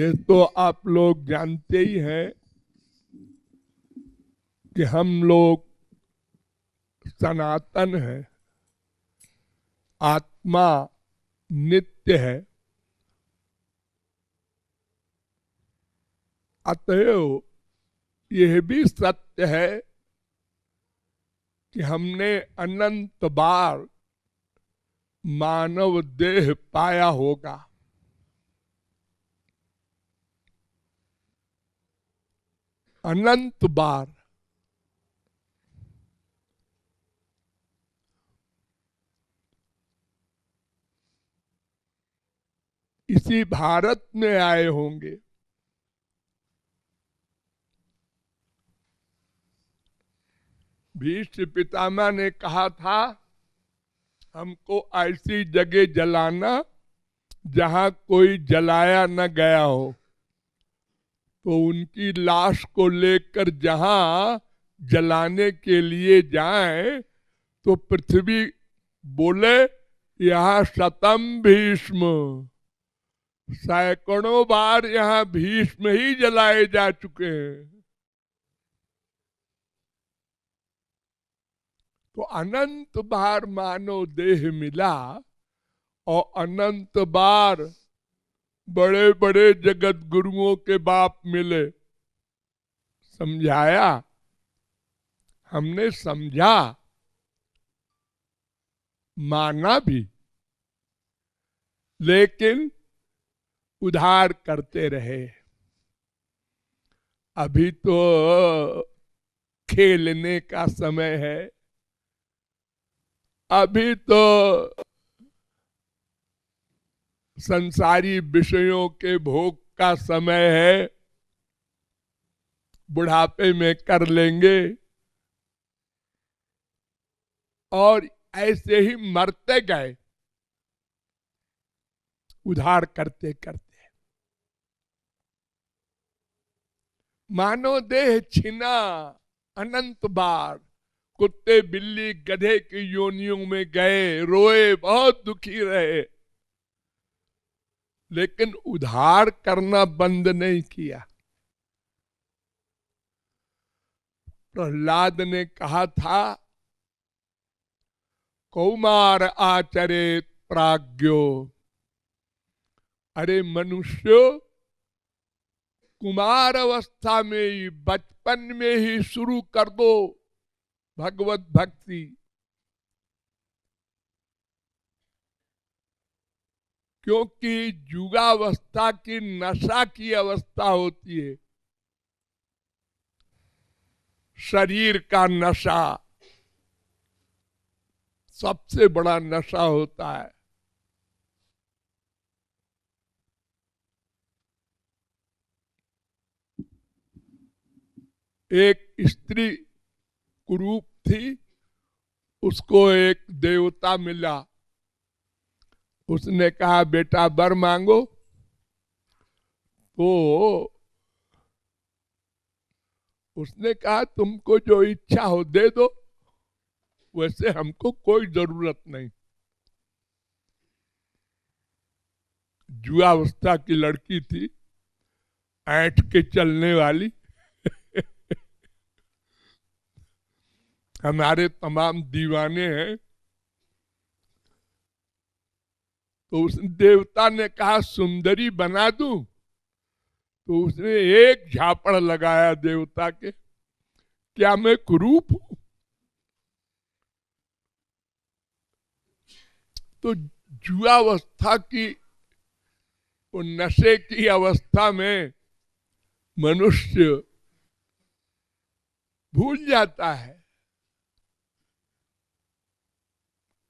ये तो आप लोग जानते ही हैं कि हम लोग सनातन है, आत्मा नित्य है। अतएव यह भी सत्य है कि हमने अनंत बार मानव देह पाया होगा। अनंत बार। इसी भारत में आए होंगे। भीष्म पितामह ने कहा था हमको ऐसी जगह जलाना जहां कोई जलाया न गया हो। तो उनकी लाश को लेकर जहां जलाने के लिए जाएं तो पृथ्वी बोले यहाँ शतम भीष्म, सैकड़ों बार यहाँ भीष्म ही जलाए जा चुके हैं। तो अनंत बार मानव देह मिला और अनंत बार बड़े बड़े जगत गुरुओं के बाप मिले, समझाया, हमने समझा, माना भी, लेकिन उधार करते रहे। अभी तो खेलने का समय है, अभी तो संसारी विषयों के भोग का समय है, बुढ़ापे में कर लेंगे और ऐसे ही मरते गए उधार करते करते। मानव देह छिना अनंत बार, कुत्ते बिल्ली गधे की योनियों में गए, रोए, बहुत दुखी रहे, लेकिन उधार करना बंद नहीं किया। प्रहलाद ने कहा था कौमार आचरेत प्राज्ञो, अरे मनुष्य कुमार अवस्था में ही, बचपन में ही शुरू कर दो भगवत भक्ति। क्योंकि युगावस्था की नशा की अवस्था होती है, शरीर का नशा सबसे बड़ा नशा होता है। एक स्त्री कुरूप थी, उसको एक देवता मिला, उसने कहा बेटा वर मांगो। तो उसने कहा तुमको जो इच्छा हो दे दो, वैसे हमको कोई जरूरत नहीं। जुआवस्था की लड़की थी, ऐंठ के चलने वाली। हमारे तमाम दीवाने हैं। तो उस देवता ने कहा सुंदरी बना दूं। तो उसने एक झापड़ लगाया देवता के, क्या मैं कुरूप हूं? तो जुआवस्था की, वो नशे की अवस्था में मनुष्य भूल जाता है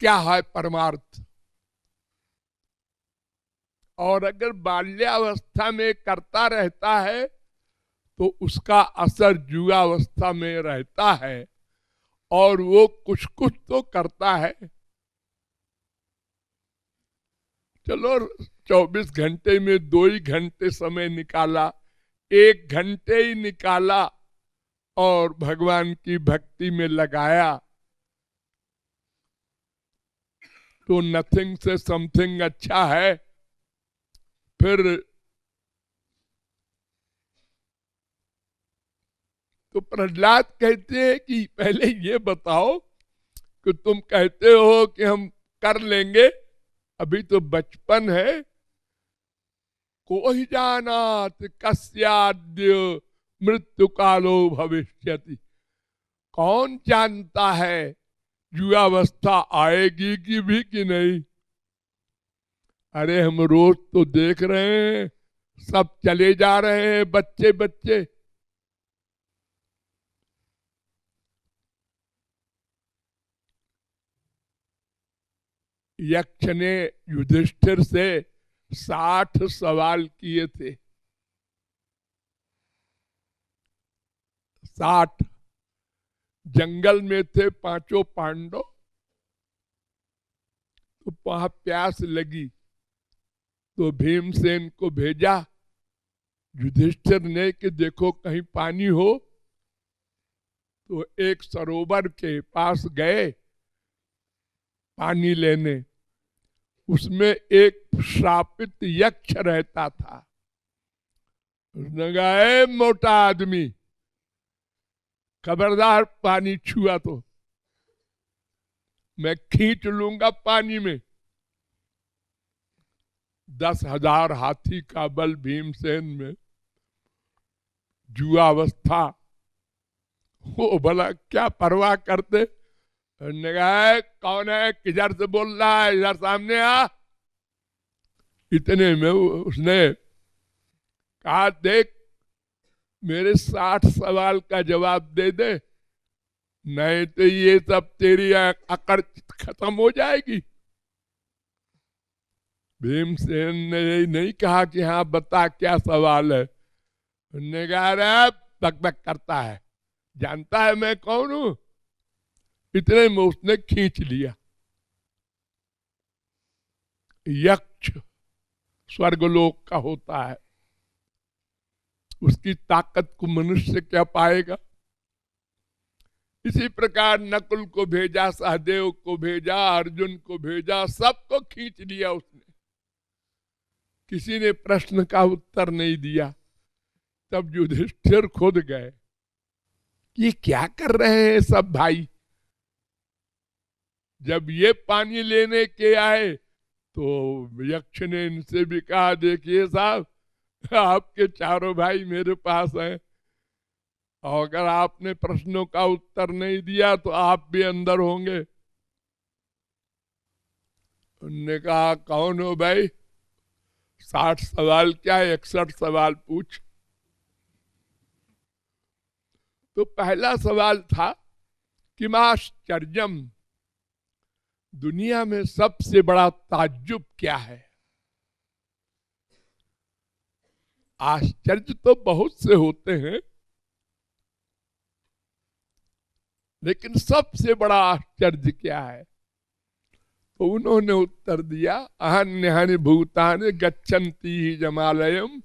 क्या है परमार्थ। और अगर बाल्यावस्था में करता रहता है तो उसका असर जुआवस्था में रहता है, और वो कुछ कुछ तो करता है। चलो 24 घंटे में 2 ही घंटे समय निकाला, 1 घंटे ही निकाला और भगवान की भक्ति में लगाया, तो नथिंग से समथिंग अच्छा है। फिर तो प्रहलाद कहते हैं कि पहले ये बताओ कि तुम कहते हो कि हम कर लेंगे, अभी तो बचपन है। को ही जानात कस्याद्य मृत्यु कालो भविष्यति, कौन जानता है युवावस्था आएगी कि भी कि नहीं। अरे हम रोज तो देख रहे हैं, सब चले जा रहे हैं बच्चे बच्चे। यक्ष ने युधिष्ठिर से 60 सवाल किए थे। 60। जंगल में थे पांचों पांडव, तो वहां प्यास लगी तो भीमसेन को भेजा युधिष्ठिर ने कि देखो कहीं पानी हो। तो एक सरोवर के पास गए पानी लेने, उसमें एक श्रापित यक्ष रहता था। उसने कहा, ए मोटा आदमी, खबरदार पानी छुआ तो मैं खींच लूंगा पानी में। 10,000 हाथी का बल भीमसेन में, जुआवस्था, वो भला क्या परवाह करते। ने कहा, कौन है, किधर से बोल रहा है, इधर सामने आ। इतने में उसने कहा, देख मेरे 60 सवाल का जवाब दे दे, नहीं तो ये सब तेरी अकड़ खत्म हो जाएगी। भीमसेन ने यही नहीं कहा कि हाँ बता क्या सवाल है। उन्होंने कहा, अरे बक बक करता है, जानता है मैं कौन हूं। इतने में उसने खींच लिया। यक्ष स्वर्गलोक का होता है, उसकी ताकत को मनुष्य क्या पाएगा। इसी प्रकार नकुल को भेजा, सहदेव को भेजा, अर्जुन को भेजा, सबको खींच लिया उसने। किसी ने प्रश्न का उत्तर नहीं दिया। तब युधिष्ठिर खुद गए, ये क्या कर रहे हैं सब भाई। जब ये पानी लेने के आए तो यक्ष ने इनसे भी कहा, देखिए साहब, आपके चारों भाई मेरे पास हैं, और अगर आपने प्रश्नों का उत्तर नहीं दिया तो आप भी अंदर होंगे। उन्होंने कहा, कौन हो भाई, 60 सवाल क्या 61 सवाल पूछ। तो पहला सवाल था कि आश्चर्यम, दुनिया में सबसे बड़ा ताज्जुब क्या है। आश्चर्य तो बहुत से होते हैं, लेकिन सबसे बड़ा आश्चर्य क्या है। तो उन्होंने उत्तर दिया, अहन्यहनि भूतानि गच्छन्ति ही जमालयम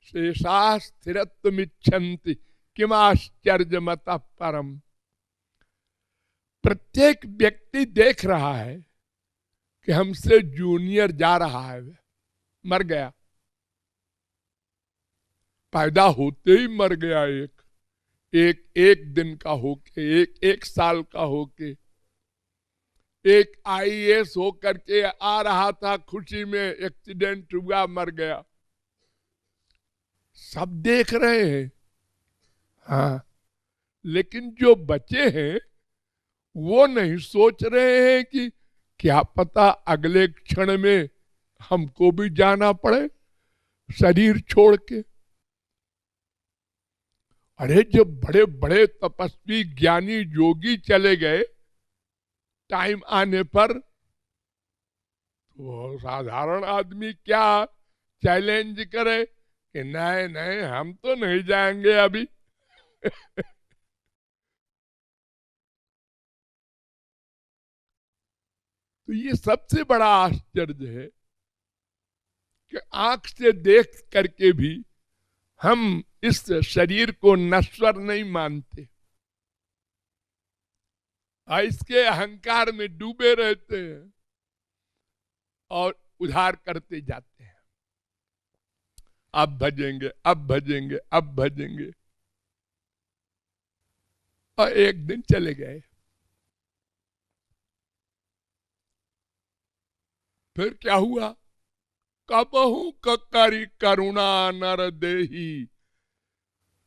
शेषा स्थिरत्वमिच्छन्ति किमाश्चर्यमतः परम। प्रत्येक व्यक्ति देख रहा है कि हमसे जूनियर जा रहा है, मर गया, पैदा होते ही मर गया। एक दिन का होके, एक साल का होके, एक आईएएस होकर के आ रहा था, खुशी में एक्सीडेंट हुआ, मर गया। सब देख रहे हैं, हाँ, लेकिन जो बचे हैं वो नहीं सोच रहे हैं कि क्या पता अगले क्षण में हमको भी जाना पड़े शरीर छोड़ के। अरे जब बड़े बड़े तपस्वी ज्ञानी योगी चले गए टाइम आने पर, तो साधारण आदमी क्या चैलेंज करे कि नहीं नहीं हम तो नहीं जाएंगे अभी। तो ये सबसे बड़ा आश्चर्य है कि आंख से देख करके भी हम इस शरीर को नश्वर नहीं मानते, इसके अहंकार में डूबे रहते हैं और उधार करते जाते हैं। अब भजेंगे, अब भजेंगे, अब भजेंगे। और एक दिन चले गए। फिर क्या हुआ? कबहू ककरी करुणा नर देही,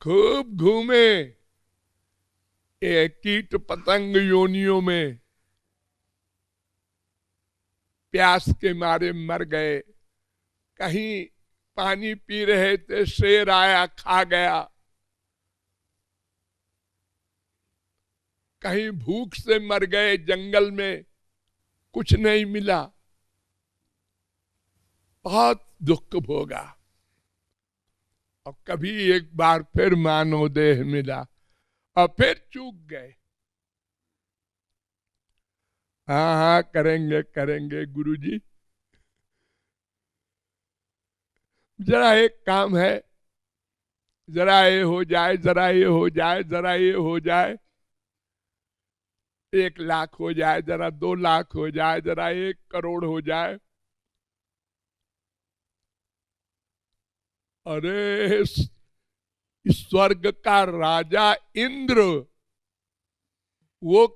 खूब घूमे कीट पतंग योनियों में, प्यास के मारे मर गए। कहीं पानी पी रहे थे, शेर आया खा गया। कहीं भूख से मर गए, जंगल में कुछ नहीं मिला। बहुत दुख भोगा। और कभी एक बार फिर मानव देह मिला और फिर चूक गए। हाँ हाँ, करेंगे करेंगे गुरुजी, जरा एक काम है, जरा ये हो जाए, जरा ये हो जाए, जरा ये हो जाए, 1,00,000 हो जाए, जरा 2,00,000 हो जाए, जरा 1 करोड़ हो जाए। अरे स्वर्ग का राजा इंद्र वो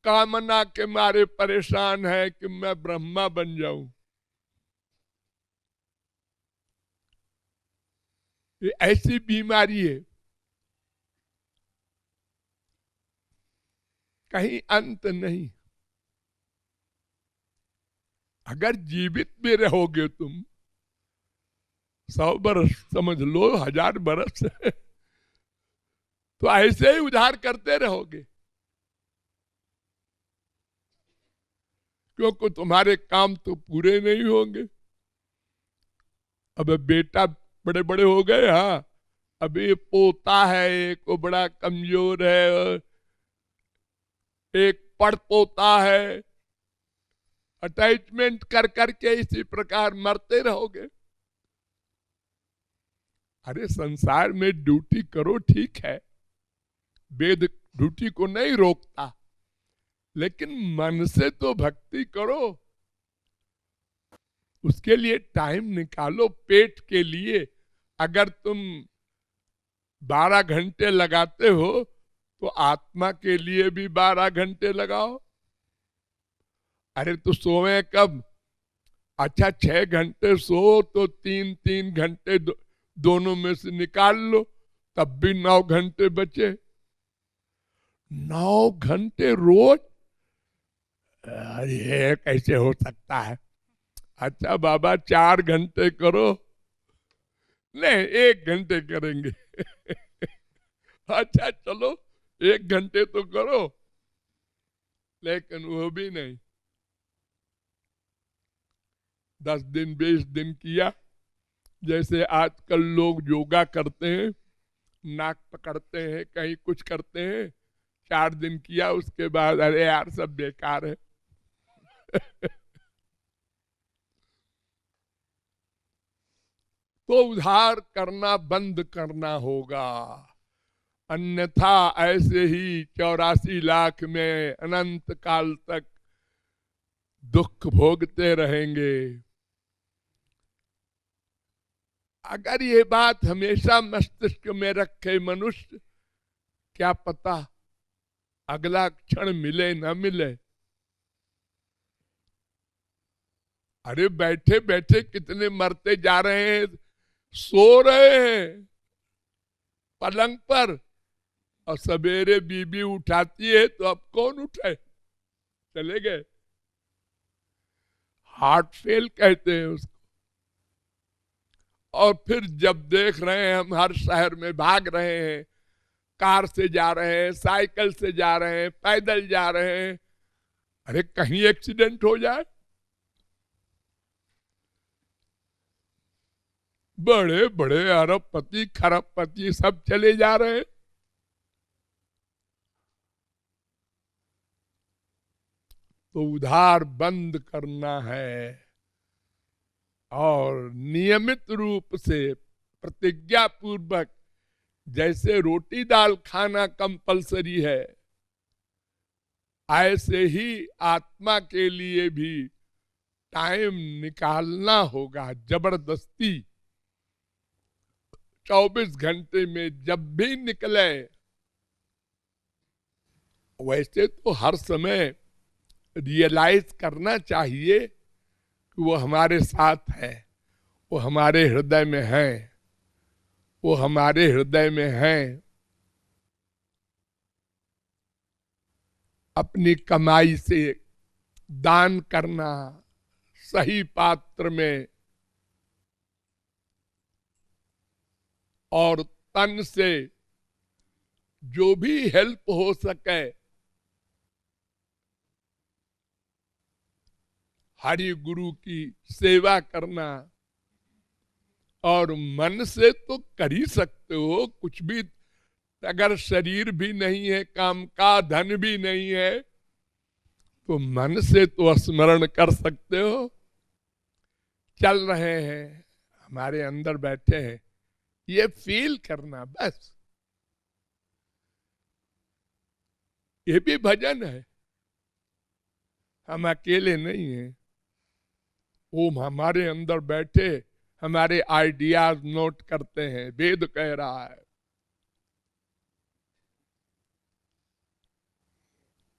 कामना के मारे परेशान है कि मैं ब्रह्मा बन जाऊं। ये ऐसी बीमारी है, कहीं अंत नहीं। अगर जीवित भी रहोगे तुम 100 बरस, समझ लो 1000 बरस तो ऐसे ही उधार करते रहोगे, क्योंकि तुम्हारे काम तो पूरे नहीं होंगे। अब बेटा बड़े बड़े हो गए, हाँ, अभी पोता है, एक वो बड़ा कमजोर है, एक पड़ पोता है। अटैचमेंट कर करके इसी प्रकार मरते रहोगे। अरे संसार में ड्यूटी करो, ठीक है, वेद ड्यूटी को नहीं रोकता, लेकिन मन से तो भक्ति करो, उसके लिए टाइम निकालो। पेट के लिए अगर तुम 12 घंटे लगाते हो तो आत्मा के लिए भी 12 घंटे लगाओ। अरे तो सोए कब? अच्छा 6 घंटे सो तो 3-3 घंटे दोनों में से निकाल लो, तब भी 9 घंटे बचे। 9 घंटे रोज? अरे कैसे हो सकता है? अच्छा बाबा 4 घंटे करो। नहीं, 1 घंटे करेंगे अच्छा चलो 1 घंटे तो करो, लेकिन वो भी नहीं। 10 दिन 20 दिन किया, जैसे आजकल लोग योगा करते हैं, नाक पकड़ते हैं, कहीं कुछ करते हैं, 4 दिन किया, उसके बाद अरे यार सब बेकार है तो उधार करना बंद करना होगा, अन्यथा ऐसे ही 84 लाख में अनंत काल तक दुख भोगते रहेंगे। अगर ये बात हमेशा मस्तिष्क में रखे मनुष्य, क्या पता अगला क्षण मिले न मिले। अरे बैठे बैठे कितने मरते जा रहे हैं, सो रहे हैं पलंग पर, और सवेरे बीबी उठाती है तो अब कौन उठे, चले गए। हार्ट फेल कहते हैं उसको। और फिर जब देख रहे हैं हम हर शहर में भाग रहे हैं, कार से जा रहे हैं, साइकिल से जा रहे हैं, पैदल जा रहे हैं, अरे कहीं एक्सीडेंट हो जाए। बड़े बड़े अरबपति खरबपति सब चले जा रहे हैं। तो उधार बंद करना है और नियमित रूप से प्रतिज्ञा पूर्वक, जैसे रोटी दाल खाना कंपलसरी है, ऐसे ही आत्मा के लिए भी टाइम निकालना होगा जबरदस्ती। 24 घंटे में जब भी निकले वैसे तो हर समय रियलाइज करना चाहिए कि वो हमारे साथ है, वो हमारे हृदय में है, वो हमारे हृदय में है। अपनी कमाई से दान करना सही पात्र में, और तन से जो भी हेल्प हो सके हरि गुरु की सेवा करना, और मन से तो कर ही सकते हो कुछ भी। अगर शरीर भी नहीं है, काम का धन भी नहीं है, तो मन से तो स्मरण कर सकते हो। चल रहे हैं, हमारे अंदर बैठे हैं, ये फील करना बस, ये भी भजन है। हम अकेले नहीं हैं, ओम हमारे अंदर बैठे हमारे आइडियाज नोट करते हैं। वेद कह रहा है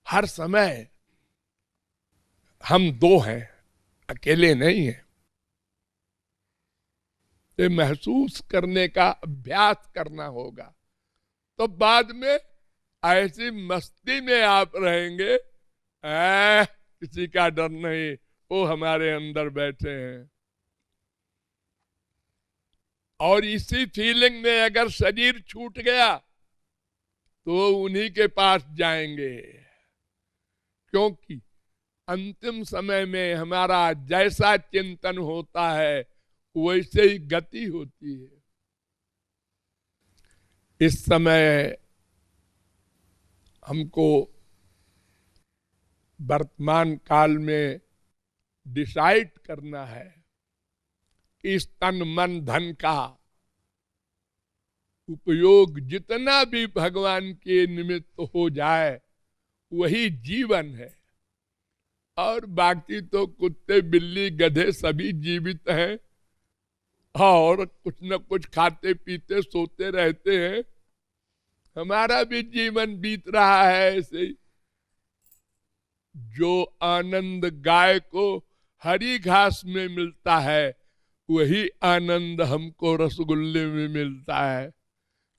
हर समय हम दो हैं, अकेले नहीं हैं। ये महसूस करने का अभ्यास करना होगा, तो बाद में ऐसी मस्ती में आप रहेंगे, किसी का डर नहीं, वो हमारे अंदर बैठे हैं। और इसी फीलिंग में अगर शरीर छूट गया तो उन्हीं के पास जाएंगे, क्योंकि अंतिम समय में हमारा जैसा चिंतन होता है वैसे ही गति होती है। इस समय हमको वर्तमान काल में डिसाइड करना है कि इस तन मन धन का उपयोग जितना भी भगवान के निमित्त हो जाए वही जीवन है। और बाकी तो कुत्ते बिल्ली गधे सभी जीवित हैं और कुछ न कुछ खाते पीते सोते रहते हैं। हमारा भी जीवन बीत रहा है ऐसे ही। जो आनंद गाय को हरी घास में मिलता है वही आनंद हमको रसगुल्ले में मिलता है,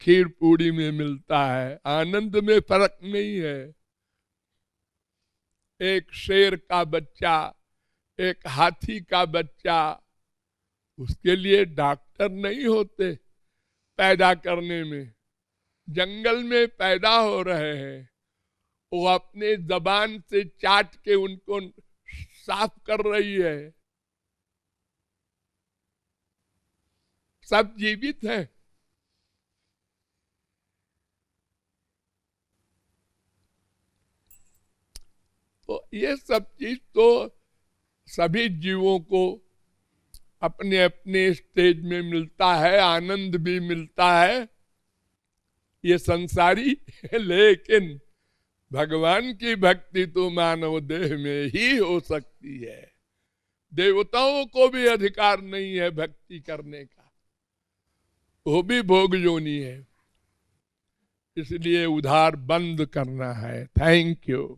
खीर पूड़ी में मिलता है। आनंद में फर्क नहीं है। एक शेर का बच्चा, एक हाथी का बच्चा, उसके लिए डॉक्टर नहीं होते पैदा करने में। जंगल में पैदा हो रहे हैं, वो अपने जबान से चाट के उनको साफ कर रही है। सब जीवित हैं। तो ये सब चीज तो सभी जीवों को अपने अपने स्टेज में मिलता है, आनंद भी मिलता है। ये संसारी लेकिन भगवान की भक्ति तो मानव देह में ही हो सकती है। देवताओं को भी अधिकार नहीं है भक्ति करने का, वो भी भोग योनि है। इसलिए उधार बंद करना है। Thank you.